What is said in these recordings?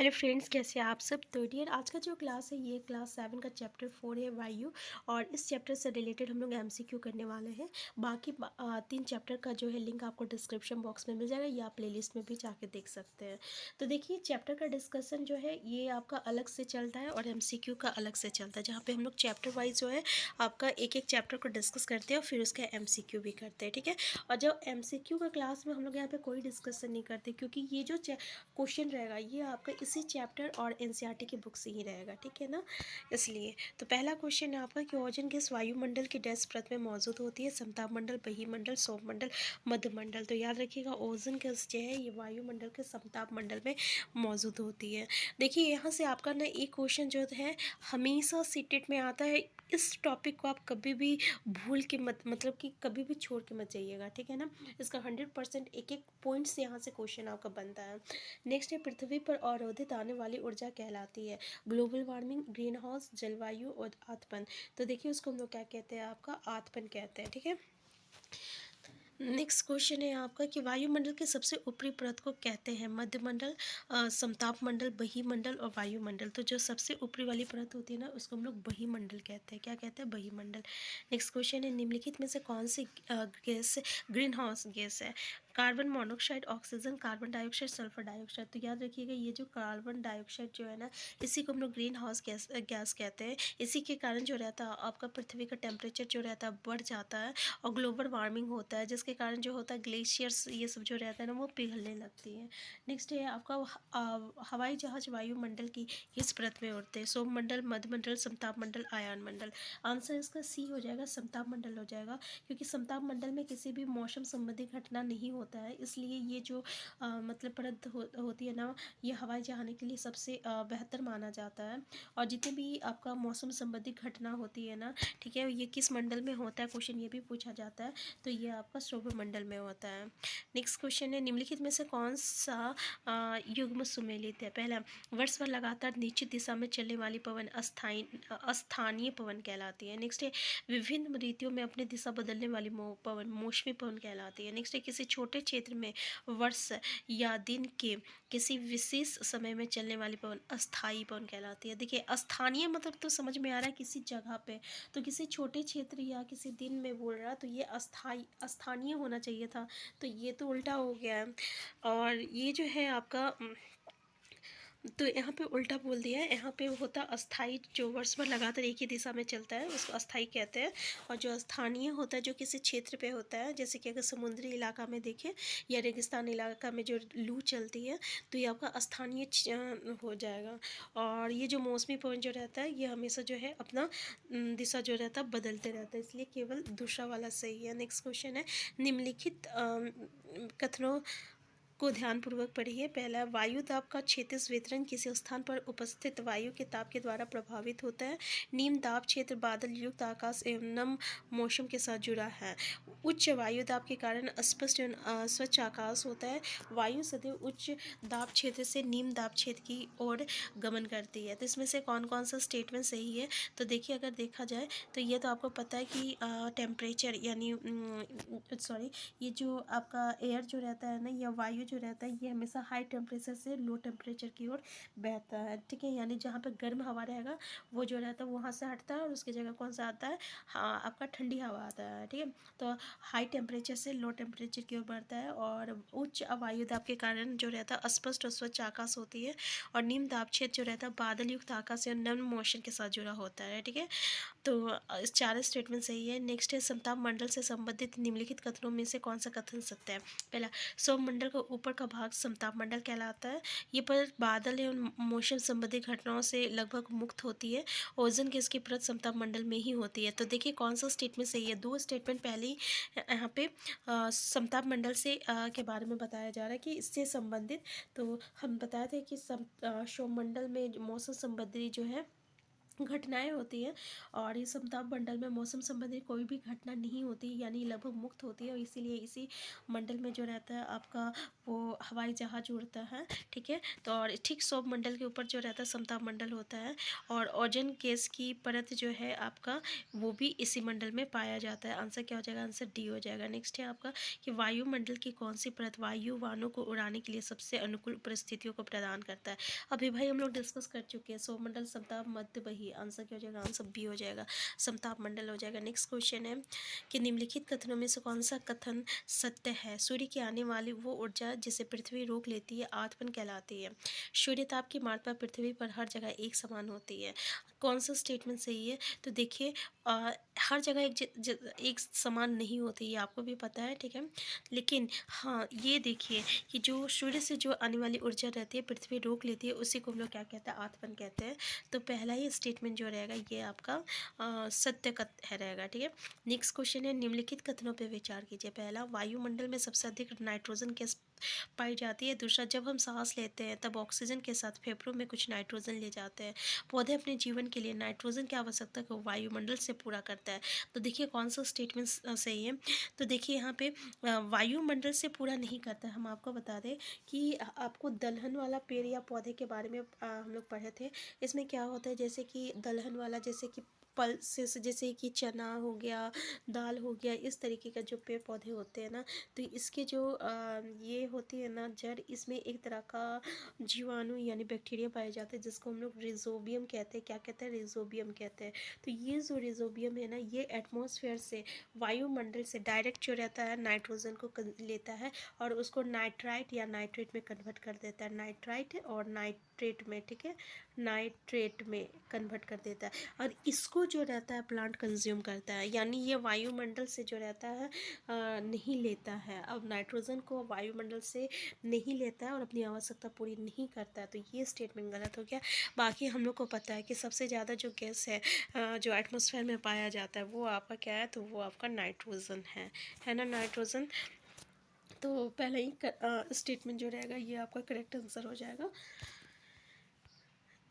Hello friends, कैसे हैं आप सब। तो डियर, आज का जो क्लास है ये क्लास 7 का चैप्टर 4 है वायु। और इस चैप्टर से रिलेटेड हम लोग एमसीक्यू करने वाले हैं। बाकी 3 चैप्टर का जो है लिंक आपको डिस्क्रिप्शन बॉक्स में मिल जाएगा या प्लेलिस्ट में भी जाके देख सकते हैं। तो देखिए, चैप्टर का डिस्कशन जो है ये आपका अलग से चलता है और एमसीक्यू का अलग से चलता है, जहाँ पे हम लोग चैप्टर वाइज जो है आपका एक एक चैप्टर को डिस्कस करते हैं और फिर उसका एमसीक्यू भी करते हैं, ठीक है। और जब एमसीक्यू का क्लास में हम लोग यहाँ पे कोई डिस्कशन नहीं करते, क्योंकि ये जो क्वेश्चन रहेगा ये आपका इसी चैप्टर और एनसीईआरटी की बुक से ही रहेगा, ठीक है ना। इसलिए तो पहला क्वेश्चन है आपका कि ओजोन गैस वायुमंडल की डैश परत में मौजूद होती है। समताप मंडल, बहिमंडल, सौरमंडल, मध्यमंडल। तो याद रखिएगा, ओजोन गैस जो है ये वायुमंडल के समताप मंडल में मौजूद होती है। देखिए, यहाँ से आपका ना एक क्वेश्चन जो है हमेशा सीटेट में आता है। इस टॉपिक को आप कभी भी भूल के मत, मतलब कि कभी भी छोड़ के मत जाइएगा, ठीक है ना। इसका 100% एक एक पॉइंट से यहाँ से क्वेश्चन आपका बनता है। नेक्स्ट है, पृथ्वी पर अवरोधित आने वाली ऊर्जा कहलाती है। ग्लोबल वार्मिंग, ग्रीन हाउस, जलवायु और आतपन। तो देखिए, उसको हम लोग क्या कहते हैं, आपका आतपन कहते हैं, ठीक है। नेक्स्ट क्वेश्चन है आपका कि वायुमंडल के सबसे ऊपरी परत को कहते हैं मध्यमंडल, समताप मंडल, बहिमंडल और वायुमंडल। तो जो सबसे ऊपरी वाली परत होती है ना, उसको हम लोग बहिमंडल कहते हैं। क्या कहते हैं? बहिमंडल। नेक्स्ट क्वेश्चन है, निम्नलिखित में से कौन सी गैस ग्रीन हाउस गैस है? Carbon monoxide, oxygen, carbon dioxide, sulphur dioxide. तो याद रखिएगा, ये जो कार्बन डाइऑक्साइड जो है ना, इसी को हम लोग ग्रीन हाउस गैस कहते हैं। इसी के कारण जो रहता है आपका पृथ्वी का टेम्परेचर जो रहता है बढ़ जाता है और ग्लोबल वार्मिंग होता है, जिसके कारण जो होता है ग्लेशियर्स ये सब जो रहता है ना वो पिघलने लगती है। नेक्स्ट है आपका हवाई जहाज वायुमंडल की किस परत में उड़ते हैं? सौरमंडल, मध्यमंडल, समताप मंडल, आयन मंडल। आंसर इसका सी हो जाएगा, समताप मंडल हो जाएगा, क्योंकि समताप मंडल में किसी भी मौसम संबंधी घटना नहीं होता है, इसलिए ये जो मतलब परत होती है ना, ये हवाई जहाज के लिए सबसे बेहतर माना जाता है। और जितने भी आपका मौसम संबंधी घटना होती है ना, ठीक है, ये किस मंडल में होता है, क्वेश्चन ये भी पूछा जाता है। तो ये आपका सौर मंडल में होता है। नेक्स्ट क्वेश्चन है, निम्नलिखित में से कौन सा युग्म सुमेलित है? पहला, वर्ष भर लगातार निश्चित दिशा में चलने वाली पवन अस्थानीय पवन कहलाती है। नेक्स्ट है, विभिन्न ऋतुओं में अपनी दिशा बदलने वाली पवन मौसमी पवन कहलाती है। नेक्स्ट है, किसी छोटे क्षेत्र में वर्ष या दिन के किसी विशेष समय में चलने वाली पवन अस्थायी पवन कहलाती है। देखिए, स्थानीय मतलब तो समझ में आ रहा है किसी जगह पे, तो किसी छोटे क्षेत्र या किसी दिन में बोल रहा, तो ये स्थानीय होना चाहिए था, तो ये तो उल्टा हो गया है। और ये जो है आपका तो यहाँ पे उल्टा बोल दिया है। यहाँ पे होता अस्थाई, जो वर्ष भर लगातार एक ही दिशा में चलता है उसको अस्थाई कहते हैं। और जो स्थानीय होता है जो किसी क्षेत्र पे होता है, जैसे कि अगर समुद्री इलाका में देखें या रेगिस्तान इलाका में जो लू चलती है, तो ये आपका स्थानीय हो जाएगा। और ये जो मौसमी पवन जो रहता है ये हमेशा जो है अपना दिशा जो रहता है बदलते रहता है, इसलिए केवल दूसरा वाला सही है। नेक्स्ट क्वेश्चन है, निम्नलिखित कथनों को ध्यानपूर्वक पढ़िए। पहला, वायु दाब का क्षैतिज वितरण किसी स्थान पर उपस्थित वायु के ताप के द्वारा प्रभावित होता है। निम्न दाब क्षेत्र बादल युक्त आकाश एवं नम मौसम के साथ जुड़ा है। उच्च वायु दाब के कारण स्पष्ट एवं स्वच्छ आकाश होता है। वायु सदैव उच्च दाब क्षेत्र से निम्न दाब क्षेत्र की ओर गमन करती है। तो इसमें से कौन कौन सा स्टेटमेंट सही है? तो देखिए, अगर देखा जाए तो ये तो आपको पता है कि टेम्परेचर यानी सॉरी, ये जो आपका एयर जो रहता है ना या वायु जो रहता है ये हमेशा हाई टेम्परेचर से लो टेम्परेचर की ओर बहता है, ठीक है। यानी जहाँ पे गर्म हवा रहेगा वो जो रहता है वहाँ से हटता है और उसकी जगह कौन सा आता है? हाँ, आपका ठंडी हवा आता है, ठीक है। तो हाई टेम्परेचर से लो टेम्परेचर की ओर बढ़ता है और उच्च वायु दाब के कारण जो रहता है अस्पष्ट और स्वच्छ आकाश होती है। और निम्न दाब क्षेत्र जो रहता है बादल युक्त आकाश या नम मौसम के साथ जुड़ा होता है, ठीक है। तो इस चार स्टेटमेंट सही है। नेक्स्ट है, समताप मंडल से संबंधित निम्नलिखित कथनों में से कौन सा कथन सत्य है? पहला, सौरमंडल का ऊपर का भाग समताप मंडल कहलाता है। ये पर बादल एवं मौसम संबंधी घटनाओं से लगभग मुक्त होती है। ओजोन गैस की परत समताप मंडल में ही होती है। तो देखिए, कौन सा स्टेटमेंट सही है? दो स्टेटमेंट पहले यहाँ पे समताप मंडल से के बारे में बताया जा रहा है कि इससे संबंधित। तो हम बताए थे कि सौरमंडल में मौसम संबंधी जो है घटनाएं होती हैं। और इस समताप मंडल में मौसम संबंधी कोई भी घटना नहीं होती, यानी लगभग मुक्त होती है, और इसीलिए इसी मंडल में जो रहता है आपका वो हवाई जहाज उड़ता है। ठीक है, तो और ठीक सौर मंडल के ऊपर जो रहता है समताप मंडल होता है, और ओजोन गैस की परत जो है आपका वो भी इसी मंडल में पाया जाता है। आंसर क्या हो जाएगा? आंसर डी हो जाएगा। नेक्स्ट है आपका कि वायुमंडल की कौन सी परत वायु वाहनों को उड़ाने के लिए सबसे अनुकूल परिस्थितियों को प्रदान करता है? अभी भाई हम लोग डिस्कस कर चुके हैं सौरमंडल, समताप, मध्य वही। आंसर क्या हो जाएगा? आंसर बी हो जाएगा, समताप मंडल हो जाएगा। नेक्स्ट क्वेश्चन है कि निम्नलिखित कथनों में से कौन सा कथन सत्य है? सूर्य की आने वाली वो ऊर्जा जिसे पृथ्वी रोक लेती है आतपन कहलाती है। सूर्य ताप की मात्रा पृथ्वी पर हर जगह एक समान होती है। कौन सा स्टेटमेंट सही है? तो देखिए हर जगह एक समान नहीं होती, ये आपको भी पता है। ठीक है, लेकिन हाँ ये देखिए कि जो सूर्य से जो आने वाली ऊर्जा रहती है पृथ्वी रोक लेती है, उसी को हम लोग क्या कहते हैं? आतपन कहते हैं। तो पहला ही स्टेटमेंट जो रहेगा ये आपका सत्य कथ है रहेगा। ठीक है, नेक्स्ट क्वेश्चन है निम्नलिखित कथनों पर विचार कीजिए। पहला, वायुमंडल में सबसे अधिक नाइट्रोजन गैस पाई जाती है। दूसरा, जब हम सांस लेते हैं तब ऑक्सीजन के साथ फेफड़ों में कुछ नाइट्रोजन ले जाते हैं। पौधे अपने जीवन के लिए नाइट्रोजन की आवश्यकता को वायुमंडल से पूरा करता है। तो देखिए कौन सा स्टेटमेंट सही है? तो देखिए यहाँ पे वायुमंडल से पूरा नहीं करता है। हम आपको बता दें कि आपको दलहन वाला पेड़ या पौधे के बारे में हम लोग पढ़े थे। इसमें क्या होता है, जैसे कि दलहन वाला, जैसे कि पल्सेस, जैसे कि चना हो गया, दाल हो गया, इस तरीके का जो पेड़ पौधे होते हैं ना, तो इसके जो ये होती है ना जड़, इसमें एक तरह का जीवाणु यानी बैक्टीरिया पाए जाते हैं जिसको हम लोग रिजोबियम कहते हैं। क्या कहते हैं? रिजोबियम कहते हैं। तो ये जो रिजोबियम है ना, ये एटमॉस्फेयर से, वायुमंडल से डायरेक्ट जो रहता है नाइट्रोजन को लेता है और उसको नाइट्राइट या नाइट्रेट में कन्वर्ट कर देता है। नाइट्राइट और नाइट्रेट में, ठीक है, नाइट्रेट में कन्वर्ट कर देता है, और इसको जो रहता है प्लांट कंज्यूम करता है। यानी ये वायुमंडल से जो रहता है नहीं लेता है। अब नाइट्रोजन को वायुमंडल से नहीं लेता है और अपनी आवश्यकता पूरी नहीं करता है, तो ये स्टेटमेंट गलत हो गया। बाकी हम लोग को पता है कि सबसे ज़्यादा जो गैस है जो एटमॉस्फेयर में पाया जाता है वो आपका क्या है? तो वो आपका नाइट्रोजन है ना, नाइट्रोजन। तो पहले ही स्टेटमेंट जो रहेगा ये आपका करेक्ट आंसर हो जाएगा।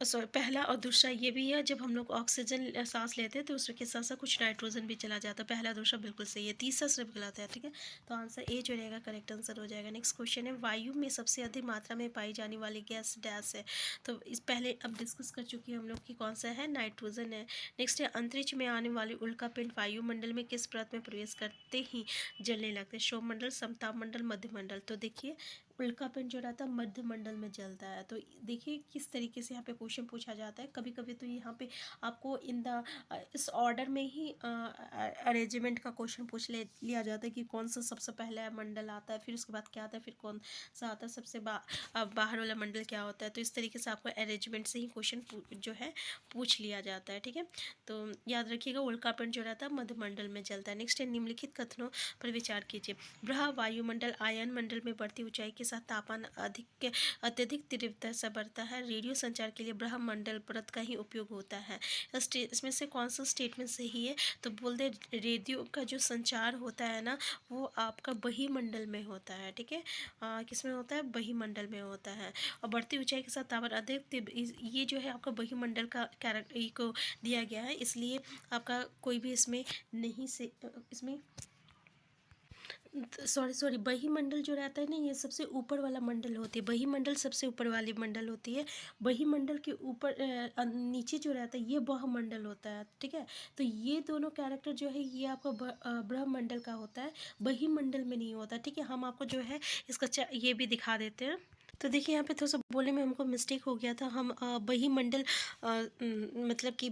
सॉरी, पहला और दूसरा ये भी है, जब हम लोग ऑक्सीजन सांस लेते हैं तो उसके साथ साथ कुछ नाइट्रोजन भी चला जाता है। पहला दूसरा बिल्कुल सही है, तीसरा सिर्फ गलत है। ठीक है, तो आंसर ए जो रहेगा करेक्ट आंसर हो जाएगा। नेक्स्ट क्वेश्चन है वायु में सबसे अधिक मात्रा में पाई जाने वाली गैस डैश है? तो इस पहले अब डिस्कस कर चुकी है हम लोग की कौन सा है? नाइट्रोजन है। नेक्स्ट है अंतरिक्ष में आने वाली उल्कापिंड वायुमंडल में किस परत में प्रवेश करते ही जलने लगते हैं? सौरमंडल, समताप मंडल, मध्यमंडल। तो देखिए उल्कापिंड जो रहता है मध्य मंडल में जलता है। तो देखिए किस तरीके से यहाँ पे क्वेश्चन पूछा जाता है। कभी कभी तो यहाँ पे आपको इस ऑर्डर में ही अरेंजमेंट का क्वेश्चन पूछ लिया जाता है कि कौन सा सबसे पहला मंडल आता है, फिर उसके बाद क्या आता है, फिर कौन सा आता है सबसे बाहर वाला मंडल क्या होता है। तो इस तरीके से आपको अरेंजमेंट से ही क्वेश्चन जो है पूछ लिया जाता है। ठीक है, तो याद रखिएगा उल्कापिंड जो रहता है मध्य मंडल में जलता है। नेक्स्ट है निम्नलिखित कथनों पर विचार कीजिए। बृह वायुमंडल आयन मंडल में बढ़ती ऊंचाई के साथ तापमान अत्यधिक तीव्रता से बढ़ता है। रेडियो संचार के लिए ब्रह्मंडल परत का ही उपयोग होता है। इसमें से कौन सा स्टेटमेंट सही है? तो बोल दे रेडियो का जो संचार होता है ना वो आपका बहिमंडल में होता है। ठीक है, किस में होता है? बहिमंडल में होता है। और बढ़ती ऊंचाई के साथ तापमान अधिक तीव्र, ये जो है आपका बहिमंडल का कैरेक्टर को दिया गया है, इसलिए आपका कोई भी इसमें नहीं से इसमें सॉरी बहिमंडल जो रहता है ना ये सबसे ऊपर वाला मंडल होती है। बहिमंडल सबसे ऊपर वाली मंडल होती है। बहिमंडल के ऊपर नीचे जो रहता है ये बहुमंडल होता है। ठीक है, तो ये दोनों कैरेक्टर जो है ये आपका ब्रह्मंडल का होता है, बहिमंडल में नहीं होता। ठीक है, हम आपको जो है इसका ये भी दिखा देते हैं। तो देखिए यहाँ पे थोड़ा सा बोलने में हमको मिस्टेक हो गया था। हम बहिमंडल मतलब कि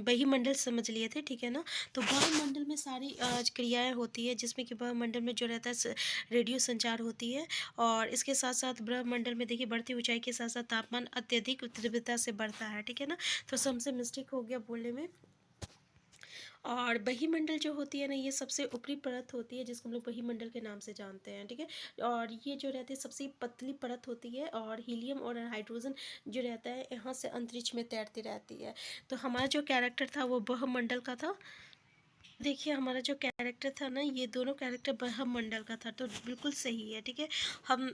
बहिमंडल समझ लिए थे। ठीक है ना, तो बहुमंडल में सारी क्रियाएं होती है जिसमें कि बहुमंडल में जो रहता है रेडियो संचार होती है, और इसके साथ साथ ब्रह्मंडल में देखिए बढ़ती ऊंचाई के साथ साथ तापमान अत्यधिक तीव्रता से बढ़ता है। ठीक है ना, तो हमसे मिस्टेक हो गया बोलने में। और बहिमंडल जो होती है ना ये सबसे ऊपरी परत होती है जिसको हम लोग बहिमंडल के नाम से जानते हैं। ठीक है, और ये जो रहती है सबसे पतली परत होती है, और हीलियम और हाइड्रोजन जो रहता है यहाँ से अंतरिक्ष में तैरती रहती है। तो हमारा जो कैरेक्टर था वो बहुमंडल का था। देखिए हमारा जो कैरेक्टर था ना, ये दोनों कैरेक्टर ब्रह्म मंडल का था, तो बिल्कुल सही है, ठीक है। हम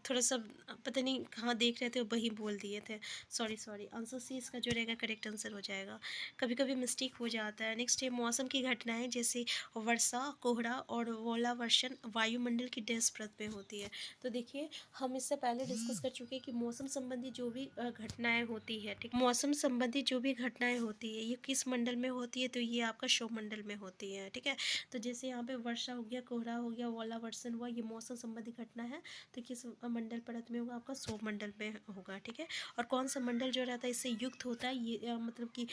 थोड़ा सा पता नहीं कहाँ देख रहे थे, वही बोल दिए थे। सॉरी सॉरी, आंसर सी इसका जो रहेगा करेक्ट आंसर हो जाएगा। कभी कभी मिस्टेक हो जाता है। नेक्स्ट है मौसम की घटनाएं जैसे वर्षा, कोहरा और ओलावर्षण वायुमंडल की डैश परत में होती है। तो देखिए हम इससे पहले डिस्कस कर चुके हैं कि मौसम संबंधी जो भी घटनाएं होती है, ठीक, मौसम संबंधी जो भी घटनाएं होती है ये किस मंडल में होती है, तो ये आपका शोभ मंडल में होती है, ठीक है। तो जैसे यहाँ पे वर्षा हो गया, कोहरा हो गया, ओलावर्षण हुआ, ये मौसम संबंधी घटना है, तो किस मंडल परत में होगा, आपका शोभ मंडल में होगा, ठीक है। और कौन सा मंडल जो रहता है इससे युक्त होता है, ये मतलब कि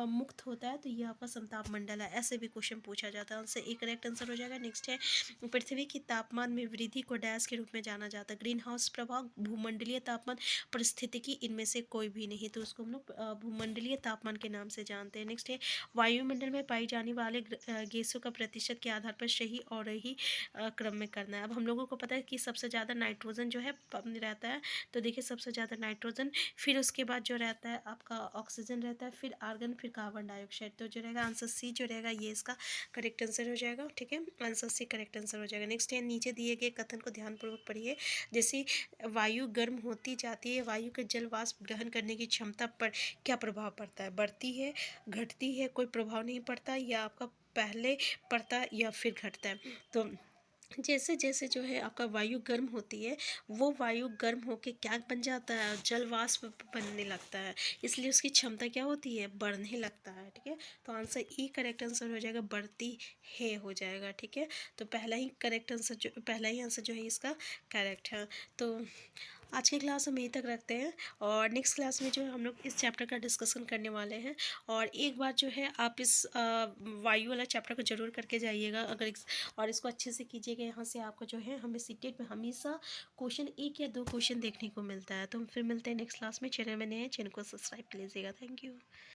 मुक्त होता है, तो ये आपका समताप मंडल है। ऐसे भी क्वेश्चन पूछा जाता है, आंसर एक करेक्ट आंसर हो जाएगा। नेक्स्ट है पृथ्वी की तापमान में वृद्धि को डैश के रूप में जाना जाता है, ग्रीन हाउस प्रभाव, भूमंडलीय तापमान, परिस्थितिकी, इनमें से कोई भी नहीं, तो उसको हम लोग भूमंडलीय तापमान के नाम से जानते हैं। नेक्स्ट है वायुमंडल में पाई जाने वाले गैसों का प्रतिशत के आधार पर सही और ही क्रम में करना है। अब हम लोगों को पता है कि सबसे ज़्यादा नाइट्रोजन जो है रहता है, तो देखिए सबसे ज़्यादा नाइट्रोजन, फिर उसके बाद जो रहता है आपका ऑक्सीजन रहता है, फिर आर्गन, फिर कार्बन डाइऑक्साइड। तो जो रहेगा आंसर सी जो रहेगा ये इसका करेक्ट आंसर हो जाएगा, ठीक है। आंसर सी करेक्ट आंसर हो जाएगा। नेक्स्ट है नीचे दिए गए कथन को ध्यानपूर्वक पढ़िए। जैसे वायु गर्म होती जाती है, वायु के जल वाष्प ग्रहण करने की क्षमता पर क्या प्रभाव पड़ता है, बढ़ती है, घटती है, कोई प्रभाव नहीं पड़ता, या आपका पहले पड़ता है या फिर घटता है। तो जैसे जैसे जो है आपका वायु गर्म होती है, वो वायु गर्म होके क्या बन जाता है, जल वाष्प बनने लगता है, इसलिए उसकी क्षमता क्या होती है, बढ़ने लगता है, ठीक है। तो आंसर ई करेक्ट आंसर हो जाएगा, बढ़ती है हो जाएगा, ठीक है। तो पहला ही करेक्ट आंसर जो पहला ही आंसर जो है इसका करेक्ट है। तो आज की क्लास हम यहीं तक रखते हैं, और नेक्स्ट क्लास में जो है हम लोग इस चैप्टर का डिस्कशन करने वाले हैं। और एक बार जो है आप इस वायु वाला चैप्टर को जरूर करके जाइएगा, अगर और इसको अच्छे से कीजिएगा। यहाँ से आपको जो है हमें सीटेट में हमेशा क्वेश्चन एक या दो क्वेश्चन देखने को मिलता है। तो हम फिर मिलते हैं नेक्स्ट क्लास में। चैनल में नए हैं, चैनल को सब्सक्राइब कर लीजिएगा। Thank you.